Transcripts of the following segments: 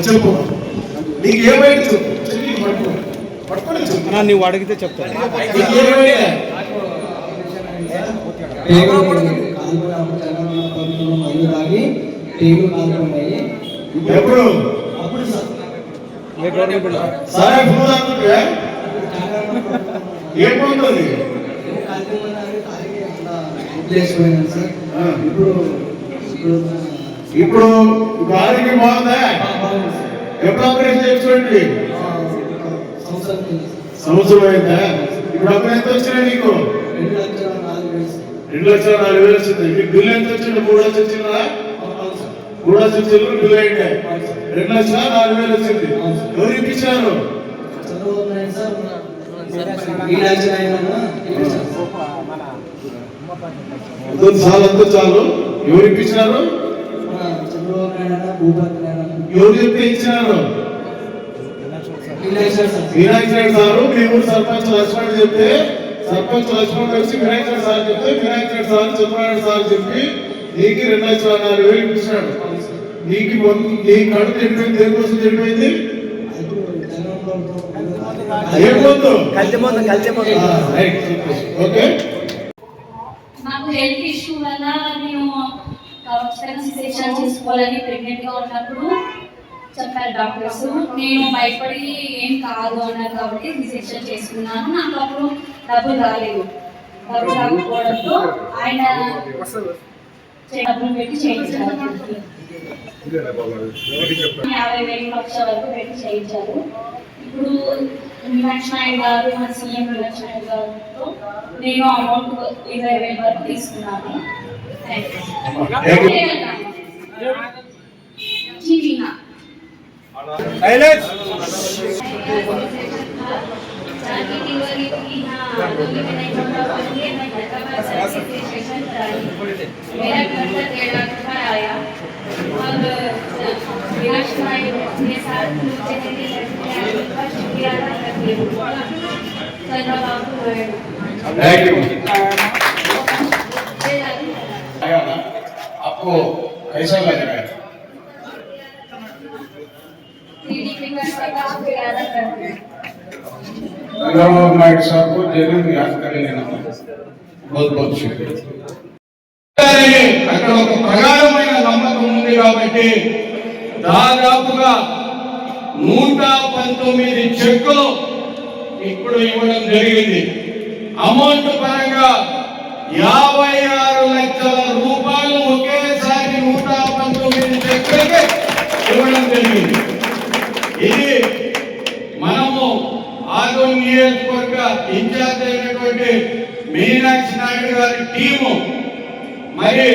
చెప్పు నీకు ఏమైనా పట్టుకోండి నువ్వు అడిగితే చెప్తాను. ఎప్పుడు సరే ఏమవుతుంది ఇప్పుడు గారికి బాగుందా? ఎప్పుడు ఆపరేషన్ చేసుకోండి? సంవత్సరం అయిందా? ఇప్పుడు అప్పుడు ఎంత వచ్చినా నీకు? 2,04,000 వచ్చింది. మీకు బిల్లు ఎంత వచ్చింది? 3 లక్షలు వచ్చిందా? 3 లక్షలు వచ్చింది బిల్లు అయితే 2,04,000 వచ్చింది. ఎవరు ఇప్పించారు? చాలు చాలు. ఎవరు ఇప్పించారు? ఎవరు చెప్తే ఇచ్చినారు? వినాయక నాయుడు సారు. మీ ఊరు సర్పంచ్ లక్ష్మణ్ చెప్తే సర్పంచ్ లక్ష్మణ్ కలిసి వినాయక నాయుడు సార్ చెప్తే వినాయక నాయుడు సార్ చంద్రనాయుడు సార్ చెప్పి నీకు 2,04,000 ఇప్పించినాడు. నీకు నీ కడుపు చెడిపోయింది. దేనికోసం చెడిపోయింది? నాకు హెల్త్ ఇష్యూ వల్ల నేను సిజేషన్ చేసుకోవాలని ప్రెగ్నెంట్ గా ఉన్నప్పుడు చెప్పారు డాక్టర్స్. నేను భయపడి ఏం కాదు అన్నారు కాబట్టి సిజేషన్ చేసుకున్నాను. నాకు అప్పుడు డబ్బులు రాలేదు. డబ్బులు రాకపోవడంతో ఆయన డబ్బులు పెట్టి చేయించారు. 50,000 లక్షల వరకు పెట్టి చేయించారు. ఇప్పుడు మీనాక్షి నాయుడు గారు మన సీఎం మీనాక్షి నాయుడు గారితో నేను అమౌంట్ 20,000 వరకు తీసుకున్నాను. मेरा खर्चा 1.5 लाख रुपए आया और विनाश नायक के साथ शुक्रिया अदा करती हूँ। चंद्रबाबू आपको कैसा लग रहा है? चंद्रबाबू नायडू साहब को जरूर याद कर लेना. बहुत बहुत शुक्रिया. అక్కడ ఒక ప్రగాఢమైన నమ్మకం ఉంది కాబట్టి దాదాపుగా 119 చెక్కులు ఇప్పుడు ఇవ్వడం జరిగింది. అమౌంట్ పరంగా 56 లక్షల రూపాయలు ఒకేసారి 119 చెక్కులకి ఇవ్వడం జరిగింది. ఇది మనము ఆదోని నియోజకవర్గ ఇన్ఛార్జ్ అయినటువంటి మీనాక్షి నాయుడు గారి టీము మరి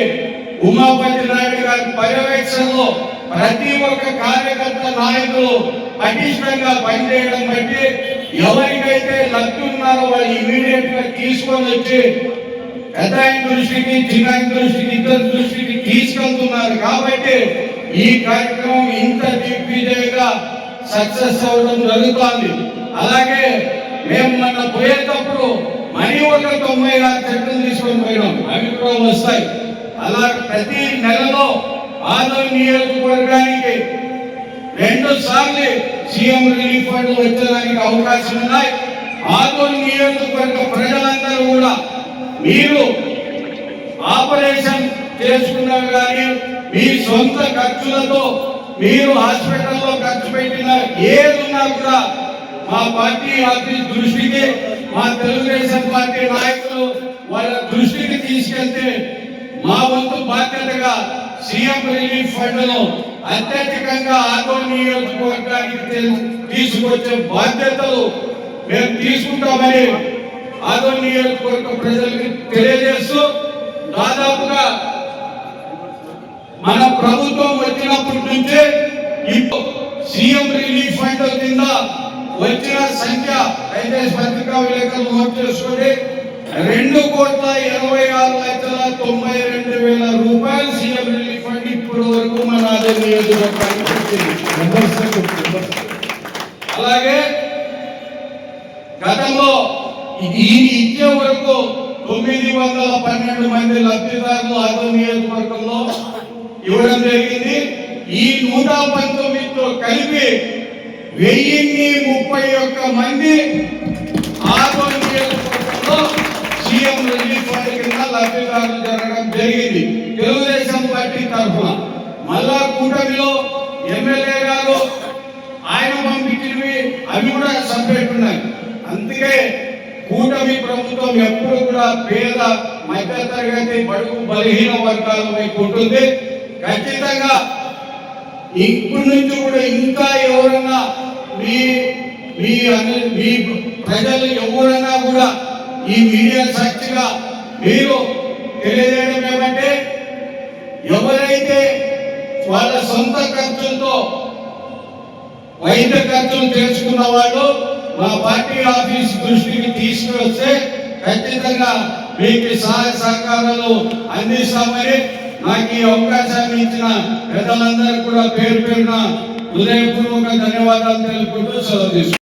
ఉమాపతి నాయుడు గారి పర్యవేక్షణలో ప్రతి ఒక్క కార్యకర్త నాయకులు పటిష్టంగా పనిచేయడం బట్టి ఎవరికైతే లబ్ధి ఉన్నారో వాళ్ళు ఇమీడియట్ గా తీసుకొని వచ్చి పెద్ద దృష్టికి చిన్న దృష్టికి ఇద్దరు దృష్టికి తీసుకెళ్తున్నారు. కాబట్టి ఈ కార్యక్రమం ఇంత దిగ్విజయంగా సక్సెస్ అవ్వడం జరుగుతోంది. అలాగే మేము మొన్న పోయేటప్పుడు మనీ ఒక 96 చెట్లు తీసుకొని పోయినాం. అవి కూడా వస్తాయి. అలా ప్రతి నెలలో ఆదోని నియోజకవర్గానికి 2 సార్లు సీఎం రిలీఫ్ ఫండ్ వచ్చేదానికి అవకాశం ఉన్నాయి. ఆదోని నియోజకవర్గ ప్రజలందరూ కూడా మీరు ఆపరేషన్ చేసుకున్నారు కానీ మీ సొంత ఖర్చులతో మీరు హాస్పిటల్లో ఖర్చు పెట్టిన ఏదున్నా కూడా మా పార్టీ ఆఫీస్ దృష్టికి మా తెలుగుదేశం పార్టీ నాయకులు వాళ్ళ దృష్టికి తీసుకెళ్తే మా వంతు బాధ్యతగా సీఎం రిలీఫ్ ఫండ్ ను అత్యధికంగా ఆదోని నియోజకవర్గానికి తీసుకొచ్చే బాధ్యతలు మేము తీసుకుంటామని ఆదోని నియోజకవర్గ ప్రజలకు తెలియజేస్తూ దాదాపుగా మన ప్రభుత్వం వచ్చినప్పటి నుంచే ఇప్పుడు సీఎం రిలీఫ్ ఫండ్ కింద వచ్చిన సంఖ్య అయితే పత్రికా విలేకరులు నోట్ చేసుకుని 2,26,92,000 రూపాయలు సీఎం రిలీఫ్ ఫండ్ ఇప్పటి వరకు మన ఆదోని నియోజకవర్గానికి వచ్చింది. అలాగే గతంలో ఇది ఇచ్చే వరకు 9 812 మంది లబ్ధిదారులు ఆదో నియోజకవర్గంలో ఇవ్వడం జరిగింది. ఈ 119తో కలిపి 1031 మంది ఆదో నియోజకవర్గంలో సీఎం రిలీఫ్ ఫండ్ కింద లబ్ధిదారులు జరగడం జరిగింది తెలుగుదేశం పార్టీ తరఫున. మళ్ళా కూటమిలో ఎమ్మెల్యే గారు ఆయన పంపించినవి అవి కూడా సపరేట్ ఉన్నాయి. అందుకే కూటమి ప్రభుత్వం ఎప్పుడు కూడా పేద మధ్యతరగతి బడుగు బలహీన వర్గాల వైపు ఉంటుంది. ఖచ్చితంగా ఇప్పటి నుంచి కూడా ఇంకా ఎవరైనా మీ ప్రజలు ఎవరైనా కూడా ఈ మీడియా సాక్షిగా మీరు తెలియజేయడం ఏమంటే, ఎవరైతే వాళ్ళ సొంత ఖర్చులతో వైద్య ఖర్చులు చేసుకున్న వాళ్ళు మా పార్టీ ఆఫీస్ దృష్టికి తీసుకువస్తే ఖచ్చితంగా మీకు సహాయ సహకారాలు అందిస్తామని నాకు ఈ అవకాశాన్ని ఇచ్చిన పెద్దలందరూ కూడా పేరు పేరున హృదయపూర్వక ధన్యవాదాలు తెలుపుకుంటూ సెలవు తీసుకుంటాను.